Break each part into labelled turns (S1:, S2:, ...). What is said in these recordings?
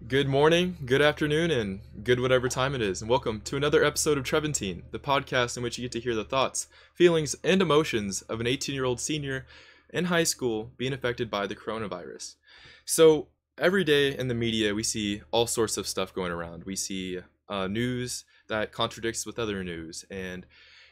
S1: Good morning, good afternoon, and good whatever time it is, and welcome to another episode of TREVANTINE, the podcast in which you get to hear the thoughts, feelings, and emotions of an 18-year-old senior in high school being affected by the coronavirus. So, every day in the media, we see all sorts of stuff going around. We see news that contradicts with other news, and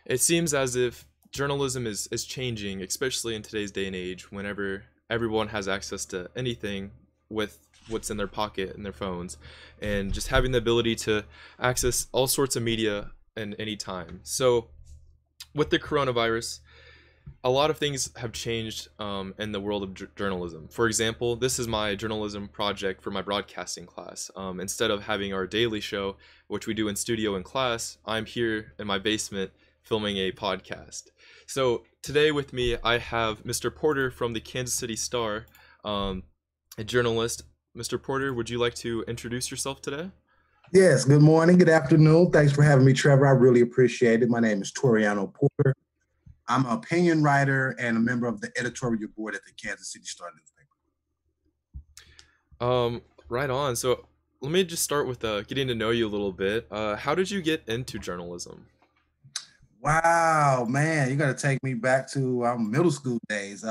S1: it seems as if journalism is changing, especially in today's day and age, whenever everyone has access to anything with what's in their pocket and their phones, and just having the ability to access all sorts of media in any time. So with the coronavirus, a lot of things have changed in the world of journalism. For example, this is my journalism project for my broadcasting class. Instead of having our daily show, which we do in studio in class, I'm here in my basement filming a podcast. So today with me, I have Mr. Porter from the Kansas City Star, a journalist. Mr. Porter, would you like to introduce yourself today?
S2: Yes, good morning, good afternoon. Thanks for having me, Trevor. I really appreciate it. My name is Toriano Porter. I'm an opinion writer and a member of the editorial board at the Kansas City Star newspaper.
S1: Right on. So let me just start with getting to know you a little bit. How did you get into journalism?
S2: Wow, man, you got to take me back to middle school days.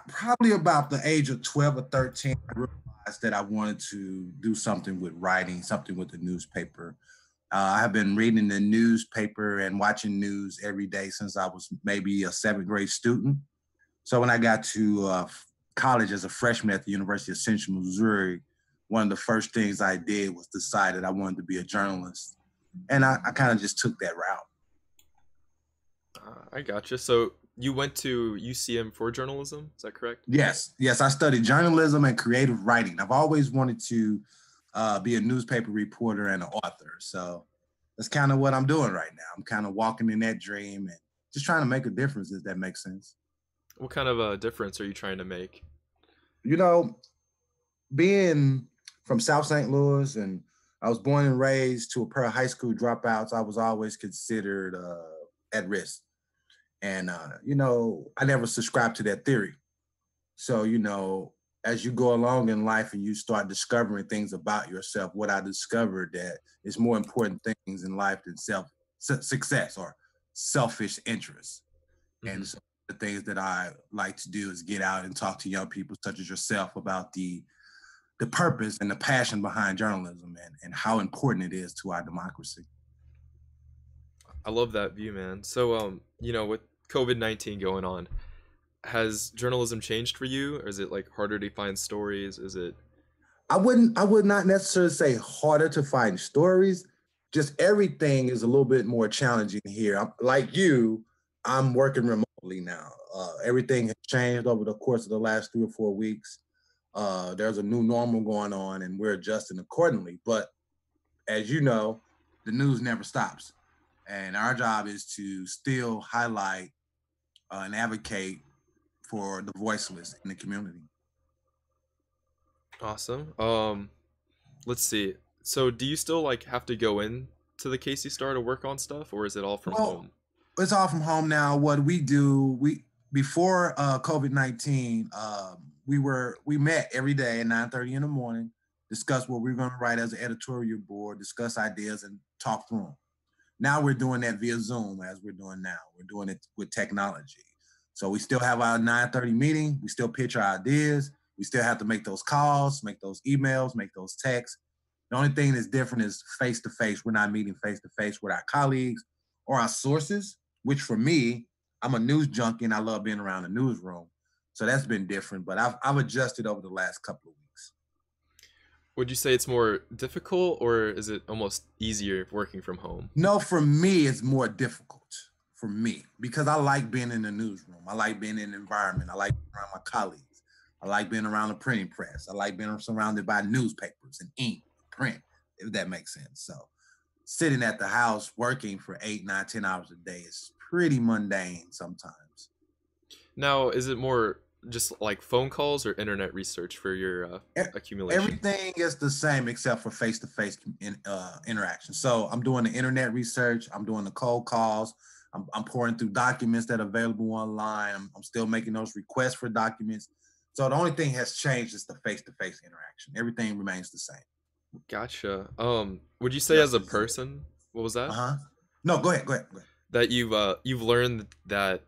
S2: Probably about the age of 12 or 13, I realized that I wanted to do something with writing, something with the newspaper. I have been reading the newspaper and watching news every day since I was maybe a seventh grade student. So when I got to college as a freshman at the University of Central Missouri, one of the first things I did was decide that I wanted to be a journalist. And I kind of just took that route.
S1: I gotcha. So you went to UCM for journalism, is that correct?
S2: Yes, I studied journalism and creative writing. I've always wanted to be a newspaper reporter and an author. So that's kind of what I'm doing right now. I'm kind of walking in that dream and just trying to make a difference, if that makes sense.
S1: What kind of a difference are you trying to make?
S2: You know, being from South St. Louis, and I was born and raised to a pair of high school dropouts, I was always considered at risk. And, I never subscribed to that theory. So, as you go along in life and you start discovering things about yourself, what I discovered that is more important things in life than success or selfish interests. Mm-hmm. And so the things that I like to do is get out and talk to young people such as yourself about the purpose and the passion behind journalism and how important it is to our democracy.
S1: I love that view, man. So, with COVID-19 going on, has journalism changed for you, or is it like harder to find stories? Is it?
S2: I would not necessarily say harder to find stories. Just everything is a little bit more challenging here. Like you, I'm working remotely now. Everything has changed over the course of the last 3 or 4 weeks. There's a new normal going on, and we're adjusting accordingly. But as you know, the news never stops, and our job is to still highlight and advocate for the voiceless in the community.
S1: Awesome. Let's see. So do you still have to go in to the KC Star to work on stuff, or is it all from home?
S2: It's all from home now. What we do, before COVID-19, we met every day at 9:30 in the morning, discuss what we're going to write as an editorial board, discuss ideas, and talk through them. Now we're doing that via Zoom, as we're doing now. We're doing it with technology. So we still have our 9:30 meeting. We still pitch our ideas. We still have to make those calls, make those emails, make those texts. The only thing that's different is face-to-face. We're not meeting face-to-face with our colleagues or our sources, which for me, I'm a news junkie and I love being around the newsroom. So that's been different, but I've adjusted over the last couple of weeks.
S1: Would you say it's more difficult, or is it almost easier working from home?
S2: No, for me, it's more difficult. For me, because I like being in the newsroom. I like being in the environment. I like being around my colleagues. I like being around the printing press. I like being surrounded by newspapers and ink, print, if that makes sense. So sitting at the house working for 8, 9, 10 hours a day is pretty mundane sometimes.
S1: Now, is it more just like phone calls or internet research for your accumulation?
S2: Everything is the same except for face-to-face interaction. So I'm doing the internet research. I'm doing the cold calls. I'm pouring through documents that are available online. I'm still making those requests for documents. So the only thing has changed is the face-to-face interaction. Everything remains the same.
S1: Gotcha. Would you say as a
S2: Justice.
S1: person, what was that?
S2: Uh-huh. No, go ahead. Go ahead. Go ahead.
S1: That you've learned that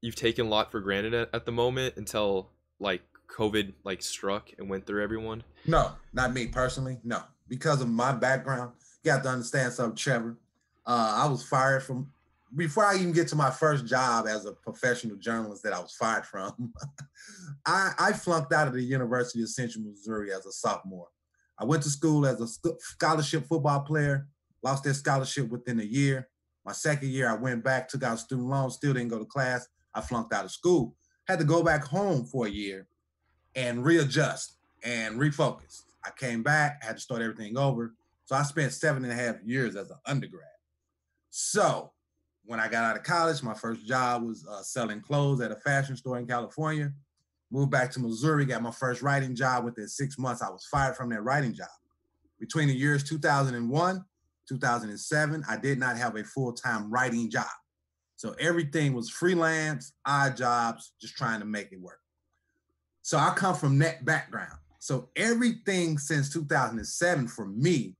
S1: you've taken a lot for granted at the moment until like COVID like struck and went through everyone?
S2: No, not me personally. No, because of my background, you have to understand something, Trevor. I was fired from before I even get to my first job as a professional journalist that I was fired from. I flunked out of the University of Central Missouri as a sophomore. I went to school as a scholarship football player, lost that scholarship within a year. My second year, I went back, took out student loans, still didn't go to class. I flunked out of school. Had to go back home for a year and readjust and refocus. I came back, had to start everything over. So I spent 7.5 years as an undergrad. So when I got out of college, my first job was selling clothes at a fashion store in California. Moved back to Missouri, got my first writing job. Within 6 months, I was fired from that writing job. Between the years 2001, 2007, I did not have a full-time writing job. So everything was freelance, odd jobs, just trying to make it work. So I come from that background. So everything since 2007 for me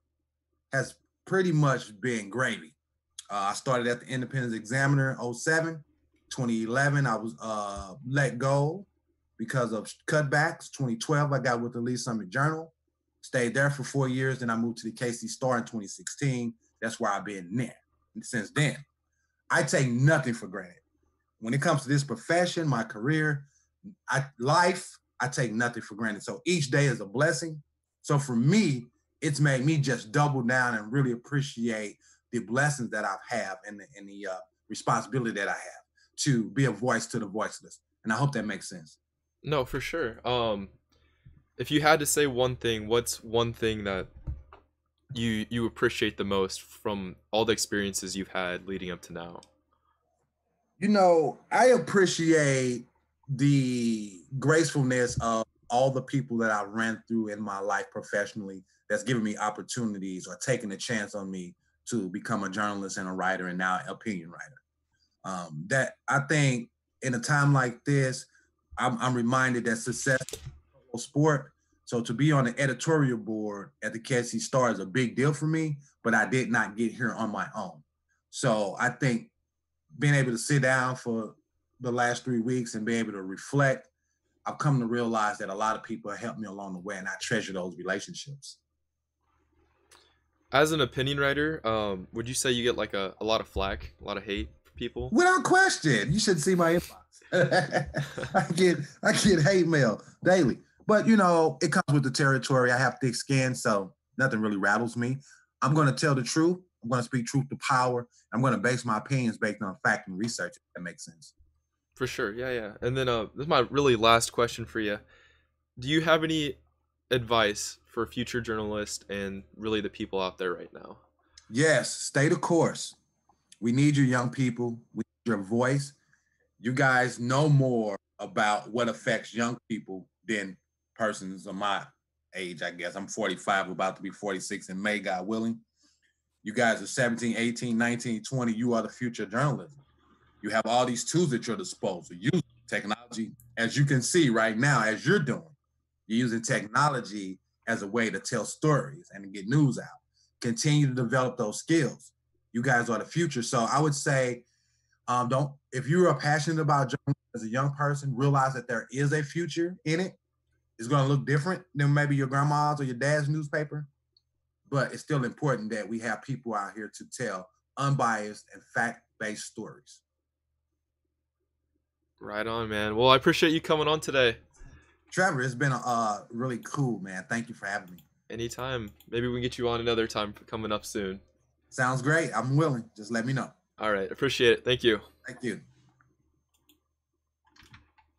S2: has pretty much been gravy. I started at the Independent Examiner in 07. 2011, I was let go because of cutbacks. 2012, I got with the Lee Summit Journal. Stayed there for 4 years. Then I moved to the KC Star in 2016. That's where I've been there. And since then, I take nothing for granted. When it comes to this profession, my career, life, I take nothing for granted. So each day is a blessing. So for me, it's made me just double down and really appreciate the blessings that I've had and the responsibility that I have to be a voice to the voiceless. And I hope that makes sense.
S1: No, for sure. If you had to say one thing, what's one thing that you appreciate the most from all the experiences you've had leading up to now?
S2: You know, I appreciate the gracefulness of all the people that I ran through in my life professionally that's given me opportunities or taking a chance on me to become a journalist and a writer and now an opinion writer. That I think in a time like this, I'm reminded that success is a sport. So to be on the editorial board at the KC Star is a big deal for me, but I did not get here on my own. So I think being able to sit down for the last 3 weeks and be able to reflect, I've come to realize that a lot of people have helped me along the way, and I treasure those relationships.
S1: As an opinion writer, would you say you get like a lot of flack, a lot of hate from people?
S2: Without question, you should see my inbox. I get hate mail daily, but you know it comes with the territory. I have thick skin, so nothing really rattles me. I'm going to tell the truth. I'm going to speak truth to power. I'm going to base my opinions based on fact and research. If that makes sense.
S1: For sure, yeah, yeah. And then this is my really last question for you. Do you have any advice for future journalists and really the people out there right now?
S2: Yes, stay the course. We need you young people. We need your voice. You guys know more about what affects young people than persons of my age, I guess. I'm 45, about to be 46 in May, God willing. You guys are 17, 18, 19, 20. You are the future journalists. You have all these tools at your disposal. Use technology, as you can see right now, as you're doing. You're using technology as a way to tell stories and to get news out. Continue to develop those skills. You guys are the future. So I would say, if you are passionate about journalism as a young person, realize that there is a future in it. It's going to look different than maybe your grandma's or your dad's newspaper, but it's still important that we have people out here to tell unbiased and fact-based stories.
S1: Right on, man. Well, I appreciate you coming on today.
S2: Trevor, it's been really cool, man. Thank you for having me.
S1: Anytime. Maybe we can get you on another time coming up soon.
S2: Sounds great. I'm willing. Just let me know.
S1: All right. Appreciate it. Thank you.
S2: Thank you.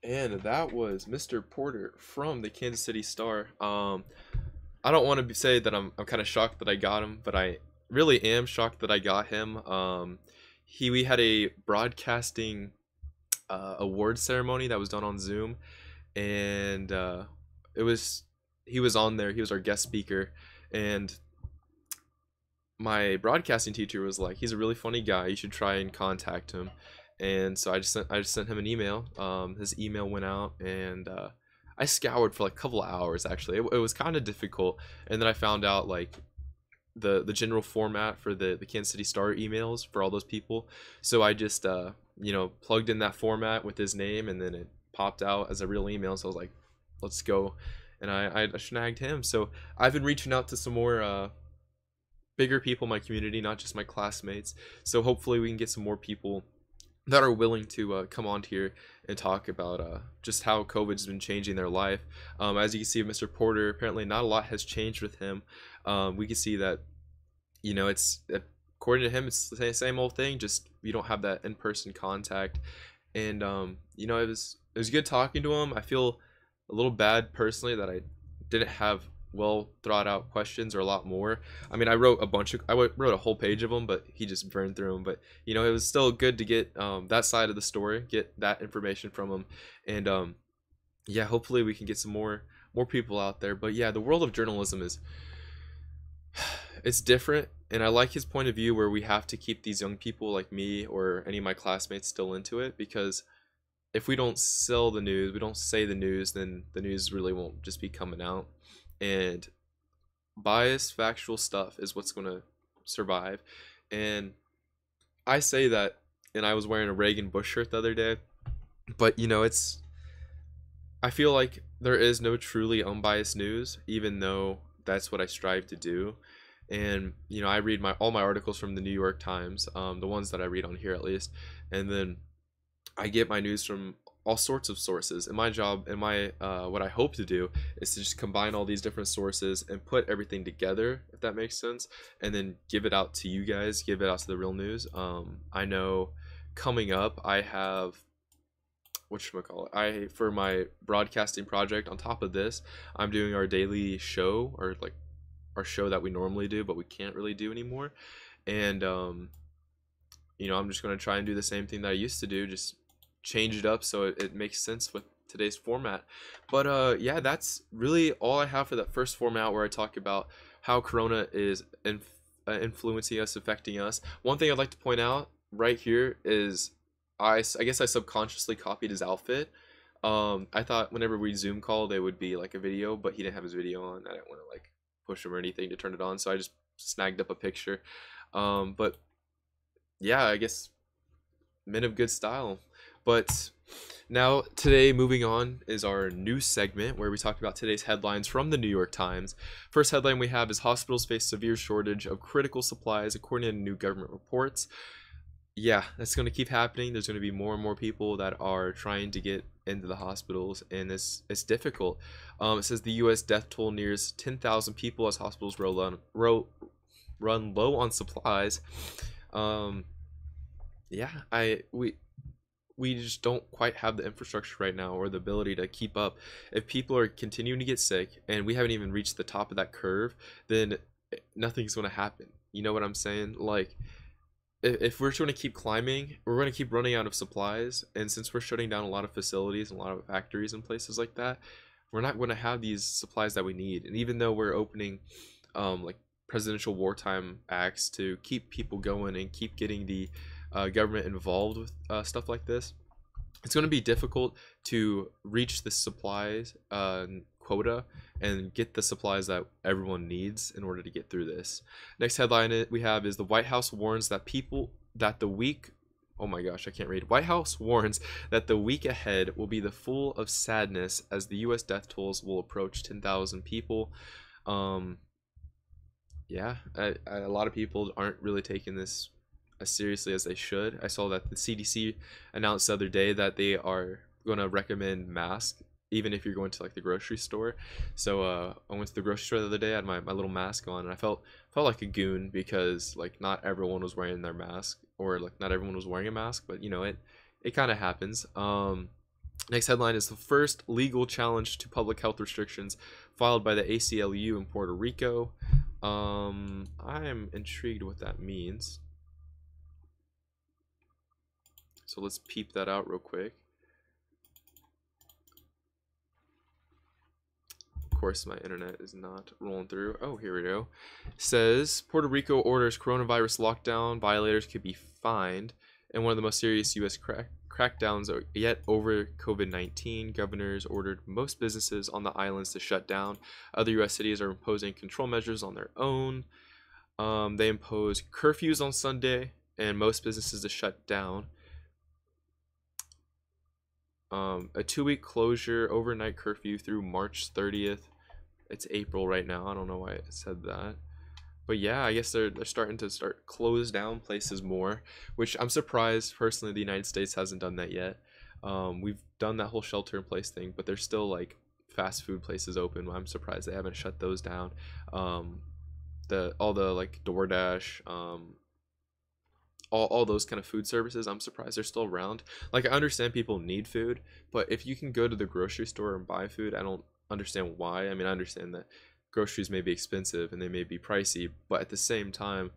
S1: And that was Mr. Porter from the Kansas City Star. I don't want to say that I'm kind of shocked that I got him, but I really am shocked that I got him. We had a broadcasting award ceremony that was done on Zoom, and he was on there. He was our guest speaker, and my broadcasting teacher was like, he's a really funny guy, you should try and contact him. And so I just sent him an email. His email went out, and I scoured for like a couple of hours actually. It was kind of difficult, and then I found out like the general format for the Kansas City Star emails for all those people. So I just plugged in that format with his name, and then it popped out as a real email. So I was like, let's go, and I snagged him. So I've been reaching out to some more bigger people in my community, not just my classmates. So hopefully we can get some more people that are willing to come on here and talk about just how COVID's been changing their life. As you can see, Mr. Porter, apparently not a lot has changed with him. We can see that, it's according to him, it's the same old thing. Just you don't have that in-person contact, and it was good talking to him. I feel a little bad personally that I didn't have well thought out questions or a lot more. I mean, I wrote a whole page of them, but he just burned through them. But it was still good to get that side of the story, get that information from him, and yeah, hopefully we can get some more people out there. But yeah, the world of journalism it's different, and I like his point of view where we have to keep these young people like me or any of my classmates still into it, because if we don't sell the news, we don't say the news, then the news really won't just be coming out. And biased factual stuff is what's going to survive. And I say that, and I was wearing a Reagan Bush shirt the other day, but I feel like there is no truly unbiased news, even though that's what I strive to do. And I read all my articles from the New York Times, the ones that I read on here at least, and then I get my news from all sorts of sources. And my job and my what I hope to do is to just combine all these different sources and put everything together, if that makes sense, and then give it out to you guys, give it out to the real news. I know coming up I have for my broadcasting project, on top of this, I'm doing our daily show, or like our show that we normally do but we can't really do anymore. And I'm just going to try and do the same thing that I used to do, just change it up so it makes sense with today's format. But yeah, that's really all I have for that first format, where I talk about how Corona is influencing us, affecting us. One thing I'd like to point out right here is I guess I subconsciously copied his outfit. I thought whenever we Zoom called, it would be like a video, but he didn't have his video on. I didn't want to like push him or anything to turn it on, so I just snagged up a picture. But yeah, I guess men of good style. But now, today, moving on, is our news segment where we talk about today's headlines from the New York Times. First headline we have is hospitals face severe shortage of critical supplies according to new government reports. Yeah, that's going to keep happening. There's going to be more and more people that are trying to get into the hospitals, and it's difficult. It says the U.S. death toll nears 10,000 people as hospitals run low on supplies. Yeah, we just don't quite have the infrastructure right now or the ability to keep up. If people are continuing to get sick and we haven't even reached the top of that curve, then nothing's going to happen. You know what I'm saying? Like, if we're going to keep climbing, we're going to keep running out of supplies. And since we're shutting down a lot of facilities and a lot of factories and places like that, we're not going to have these supplies that we need. And even though we're opening like presidential wartime acts to keep people going and keep getting the government involved with stuff like this, it's going to be difficult to reach the supplies quota and get the supplies that everyone needs in order to get through this. Next headline we have is the White House warns that White House warns that the week ahead will be the full of sadness as the U.S. death tolls will approach 10,000 people. Yeah, a lot of people aren't really taking this as seriously as they should. I saw that the CDC announced the other day that they are going to recommend masks even if you're going to like the grocery store. So I went to the grocery store the other day, I had my little mask on, and I felt like a goon because like not everyone was wearing their mask, or like not everyone was wearing a mask, but it kind of happens. Next headline is the first legal challenge to public health restrictions filed by the ACLU in Puerto Rico. I'm intrigued what that means. So let's peep that out real quick. Of course, my internet is not rolling through. Oh, here we go. It says Puerto Rico orders coronavirus lockdown. Violators could be fined. And one of the most serious U.S. crackdowns yet over COVID-19. Governors ordered most businesses on the islands to shut down. Other U.S. cities are imposing control measures on their own. They impose curfews on Sunday and most businesses to shut down. A 2-week closure, overnight curfew through March 30th. It's April right now. I don't know why it said that. But yeah, I guess they're starting to close down places more, which I'm surprised personally the United States hasn't done that yet. We've done that whole shelter in place thing, but there's still like fast food places open. I'm surprised they haven't shut those down. All the like DoorDash, all those kind of food services, I'm surprised they're still around. Like, I understand people need food, but if you can go to the grocery store and buy food, I don't understand why. I mean, I understand that groceries may be expensive and they may be pricey, but at the same time,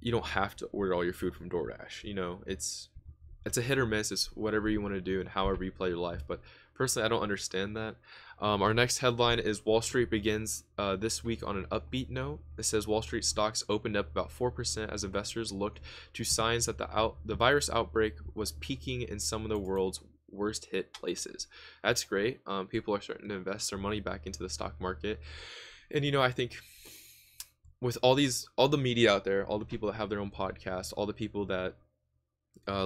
S1: you don't have to order all your food from DoorDash. You know, it's a hit or miss. It's whatever you want to do and however you play your life. But personally, I don't understand that. Our next headline is Wall Street begins this week on an upbeat note. It says Wall Street stocks opened up about 4% as investors looked to signs that the virus outbreak was peaking in some of the world's worst hit places. That's great. People are starting to invest their money back into the stock market. And, you know, I think with all the media out there, all the people that have their own podcasts, all the people that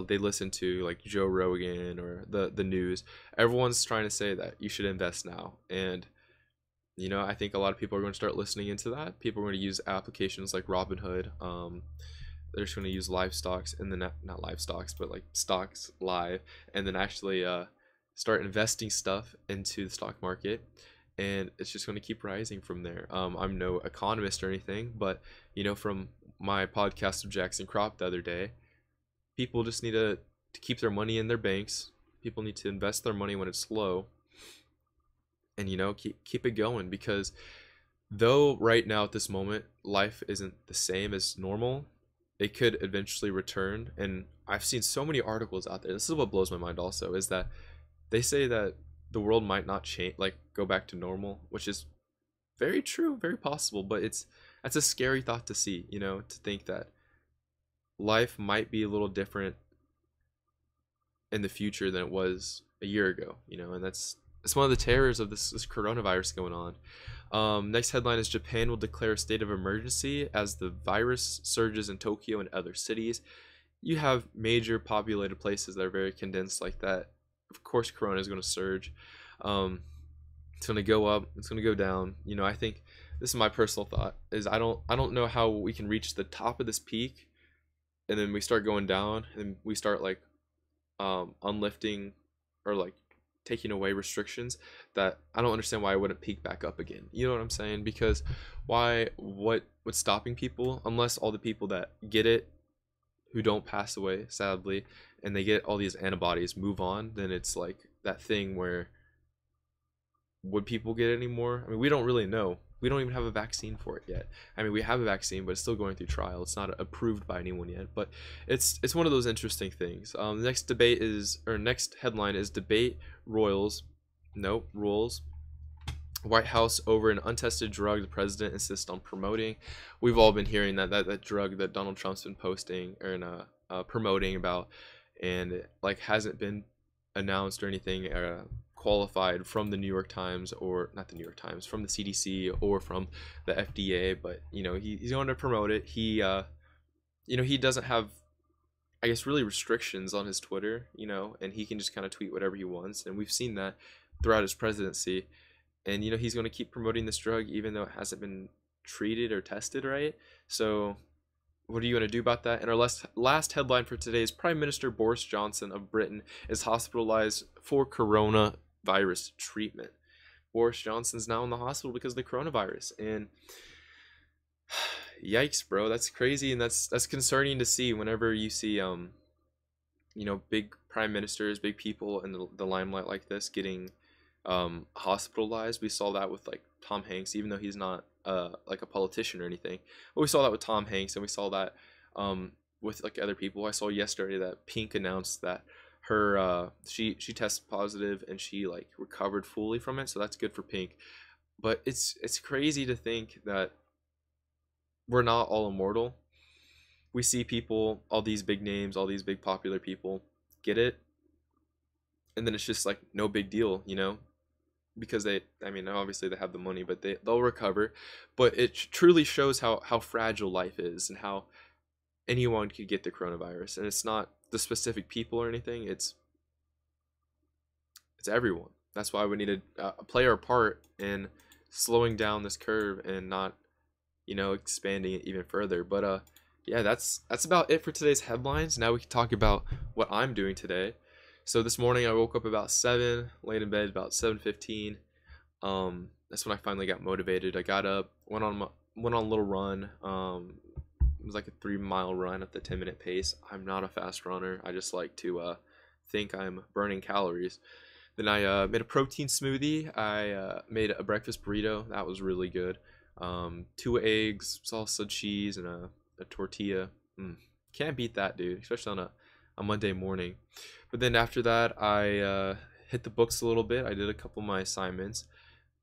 S1: they listen to, like Joe Rogan or the news, everyone's trying to say that you should invest now. And, you know, I think a lot of people are going to start listening into that. People are going to use applications like Robinhood. They're just going to use live stocks, and then not live stocks, but like stocks live, and then actually start investing stuff into the stock market. And it's just going to keep rising from there. I'm no economist or anything, but, you know, from my podcast of Jackson Crop the other day, people just need to keep their money in their banks. People need to invest their money when it's low, and, you know, keep it going, because though right now at this moment life isn't the same as normal, it could eventually return. And I've seen so many articles out there. This is what blows my mind also, is that they say that the world might not change, like go back to normal, which is very true, very possible, but that's a scary thought to see, you know, to think that life might be a little different in the future than it was a year ago, you know. And it's one of the terrors of this coronavirus going on. Next headline is Japan will declare a state of emergency as the virus surges in Tokyo and other cities. You have major populated places that are very condensed like that. Of course, corona is going to surge. It's going to go up. It's going to go down. You know, I think this is my personal thought, is I don't know how we can reach the top of this peak, and then we start going down, and we start like unlifting or like taking away restrictions, that I don't understand why I wouldn't peak back up again. You know what I'm saying? Because what's stopping people, unless all the people that get it, who don't pass away sadly, and they get all these antibodies, move on, then it's like that thing where, would people get it anymore? I mean, we don't really know. We don't even have a vaccine for it yet. I mean, we have a vaccine, but it's still going through trial. It's not approved by anyone yet, but it's one of those interesting things. The next headline is debate rules. White House over an untested drug the president insists on promoting. We've all been hearing that drug that Donald Trump's been posting or promoting about, and it, like, hasn't been announced or anything qualified from the New York Times, or not the New York Times, from the CDC or from the FDA. But, you know, he's going to promote it. He you know, he doesn't have, I guess, really restrictions on his Twitter, you know, and he can just kind of tweet whatever he wants, and we've seen that throughout his presidency. And, you know, he's going to keep promoting this drug even though it hasn't been treated or tested right. So what are you going to do about that? And our last headline for today is Prime Minister Boris Johnson of Britain is hospitalized for coronavirus treatment. Boris Johnson's now in the hospital because of the coronavirus. And yikes, bro, that's crazy. And that's concerning to see whenever you see, you know, big prime ministers, big people in the limelight like this getting hospitalized. We saw that with like Tom Hanks, even though he's not like a politician or anything, but we saw that with Tom Hanks, and we saw that with like other people. I saw yesterday that Pink announced that her she tested positive and she like recovered fully from it, so that's good for Pink. But it's crazy to think that we're not all immortal. We see people, all these big names, all these big popular people get it, and then it's just like no big deal, you know, because I mean, obviously they have the money, but they'll recover. But it truly shows how fragile life is and how anyone could get the coronavirus, and it's not the specific people or anything. It's everyone. That's why we need to play our part in slowing down this curve and not, you know, expanding it even further. But yeah, that's about it for today's headlines. Now we can talk about what I'm doing today. So this morning I woke up about 7, laid in bed about 7:15. That's when I finally got motivated. I got up, went on a little run. It was like a 3-mile run at the 10-minute pace. I'm not a fast runner. I just like to think I'm burning calories. Then I made a protein smoothie. I made a breakfast burrito. That was really good. 2 eggs, salsa, cheese, and a tortilla. Can't beat that, dude, especially on a Monday morning. But then after that, I hit the books a little bit. I did a couple of my assignments.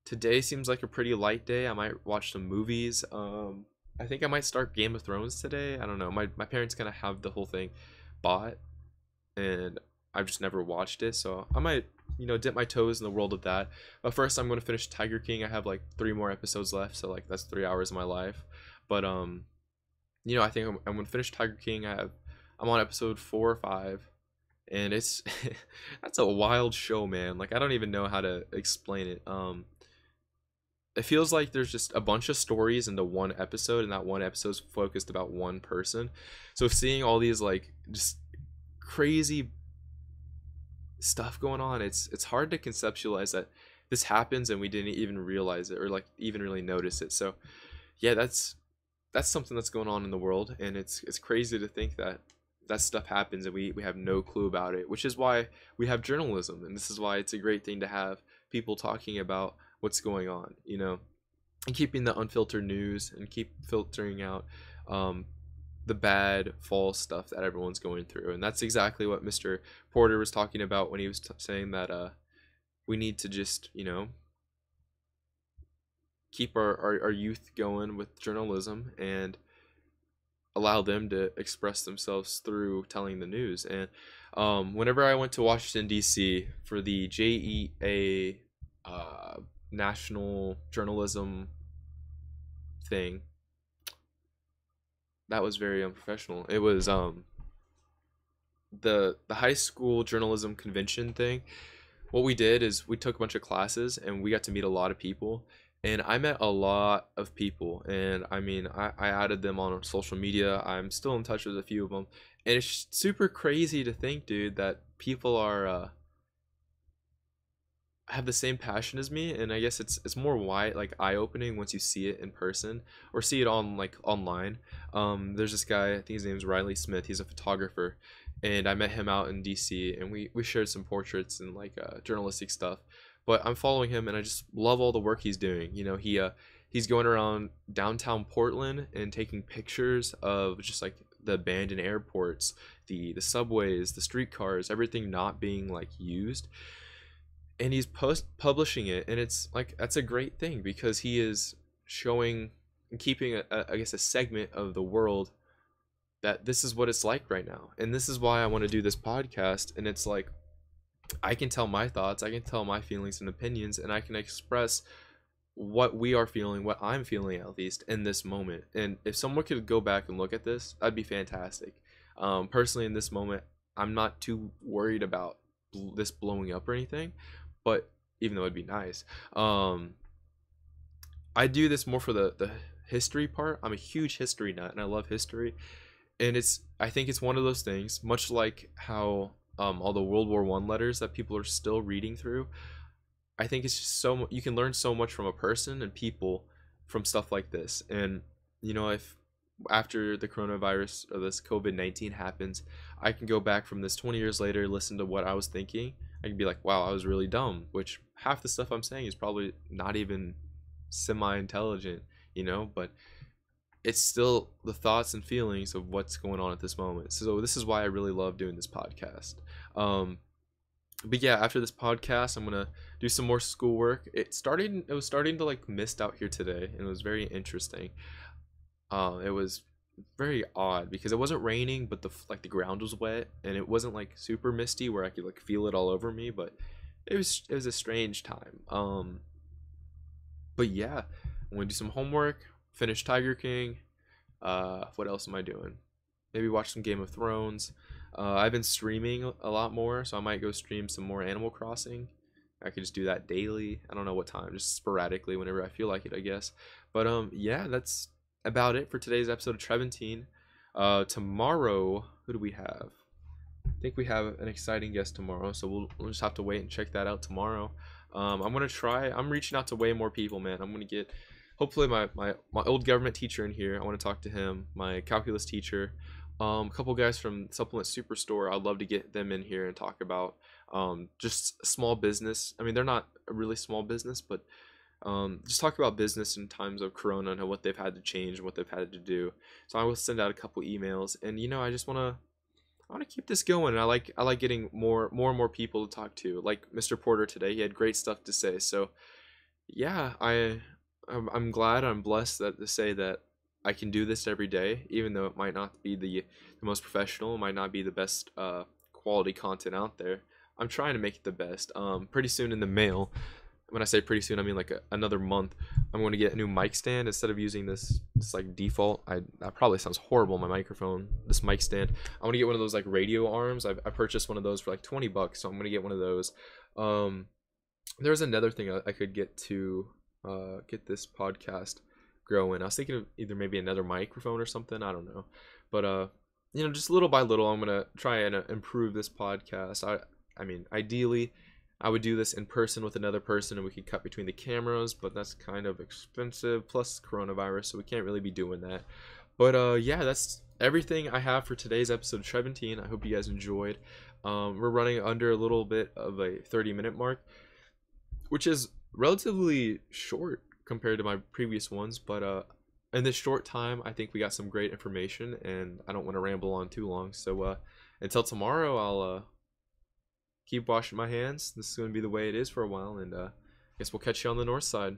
S1: Today seems like a pretty light day. I might watch some movies. I think I might start Game of Thrones today. I don't know. My parents kind of have the whole thing bought, and I've just never watched it. So I might, you know, dip my toes in the world of that. But first, I'm going to finish Tiger King. I have like 3 more episodes left. So like that's 3 hours of my life. But you know, I think I'm going to finish Tiger King. I'm on episode 4 or 5. And it's that's a wild show, man. Like I don't even know how to explain it. It feels like there's just a bunch of stories into one episode, and that one episode's focused about one person. So seeing all these like just crazy stuff going on, it's hard to conceptualize that this happens and we didn't even realize it or like even really notice it. So yeah, that's something that's going on in the world, and it's crazy to think that stuff happens and we have no clue about it, which is why we have journalism, and this is why it's a great thing to have people talking about what's going on, you know, and keeping the unfiltered news and keep filtering out the bad, false stuff that everyone's going through. And that's exactly what Mr. Porter was talking about when he was saying that we need to just, you know, keep our youth going with journalism and allow them to express themselves through telling the news. And whenever I went to Washington, D.C. for the JEA National Journalism thing, that was very unprofessional. It was the high school journalism convention thing. What we did is we took a bunch of classes and we got to meet a lot of people, and I met a lot of people, and I mean I added them on social media. I'm still in touch with a few of them, and it's super crazy to think, dude, that people are have the same passion as me. And I guess it's more wide, like eye-opening once you see it in person or see it on like online. There's this guy, I think his name's Riley Smith. He's a photographer, and I met him out in DC, and we shared some portraits and like journalistic stuff. But I'm following him, and I just love all the work he's doing. You know, he's going around downtown Portland and taking pictures of just like the abandoned airports, the subways, the streetcars, everything not being like used, and he's publishing it. And it's like that's a great thing because he is showing and keeping I guess a segment of the world that this is what it's like right now. And this is why I want to do this podcast. And it's like I can tell my thoughts, I can tell my feelings and opinions, and I can express what we are feeling, what I'm feeling at least in this moment. And if someone could go back and look at this, that'd be fantastic. Personally, in this moment, I'm not too worried about this blowing up or anything, but even though it'd be nice, I do this more for the history part. I'm a huge history nut, and I love history. And I think it's one of those things, much like how all the World War I letters that people are still reading through. I think it's just you can learn so much from a person and people from stuff like this. And you know, if after the coronavirus or this COVID-19 happens, I can go back from this 20 years later, listen to what I was thinking. I can be like, wow, I was really dumb, which half the stuff I'm saying is probably not even semi-intelligent, you know, but it's still the thoughts and feelings of what's going on at this moment. So this is why I really love doing this podcast. But yeah, after this podcast, I'm gonna do some more schoolwork. It was starting to like mist out here today, and it was very interesting. It was very odd because it wasn't raining, but the ground was wet, and it wasn't like super misty where I could like feel it all over me. But it was a strange time. But yeah, I'm gonna do some homework, finish Tiger King. What else am I doing? Maybe watch some Game of Thrones. I've been streaming a lot more, so I might go stream some more Animal Crossing. I could just do that daily. I don't know what time, just sporadically whenever I feel like it, I guess. But yeah, that's about it for today's episode of Trevantine. Tomorrow, who do we have? I think we have an exciting guest tomorrow, so we'll just have to wait and check that out tomorrow. I'm gonna try. I'm reaching out to way more people, man. I'm gonna get hopefully my old government teacher in here. I want to talk to him. My calculus teacher. A couple guys from Supplement Superstore. I'd love to get them in here and talk about just small business. I mean, they're not a really small business, but just talk about business in times of Corona and what they've had to change and what they've had to do. So I will send out a couple emails, and I just I want to keep this going. And I like getting more and more people to talk to. Like Mr. Porter today, he had great stuff to say. So yeah, I'm glad, I'm blessed to say that I can do this every day, even though it might not be the most professional, it might not be the best quality content out there. I'm trying to make it the best. Pretty soon in the mail. When I say pretty soon, I mean like another month. I'm going to get a new mic stand instead of using this like default. That probably sounds horrible. My microphone, this mic stand. I want to get one of those like radio arms. I purchased one of those for like $20, so I'm going to get one of those. There's another thing I could get to get this podcast growing. I was thinking of either maybe another microphone or something. I don't know, but just little by little, I'm gonna try and improve this podcast. I mean, ideally, I would do this in person with another person, and we could cut between the cameras, but that's kind of expensive. Plus coronavirus, so we can't really be doing that. But yeah, that's everything I have for today's episode of Trevantine. I hope you guys enjoyed. We're running under a little bit of a 30-minute mark, which is relatively short compared to my previous ones, but in this short time I think we got some great information, and I don't want to ramble on too long. So until tomorrow, I'll keep washing my hands. This is going to be the way it is for a while, and I guess we'll catch you on the north side.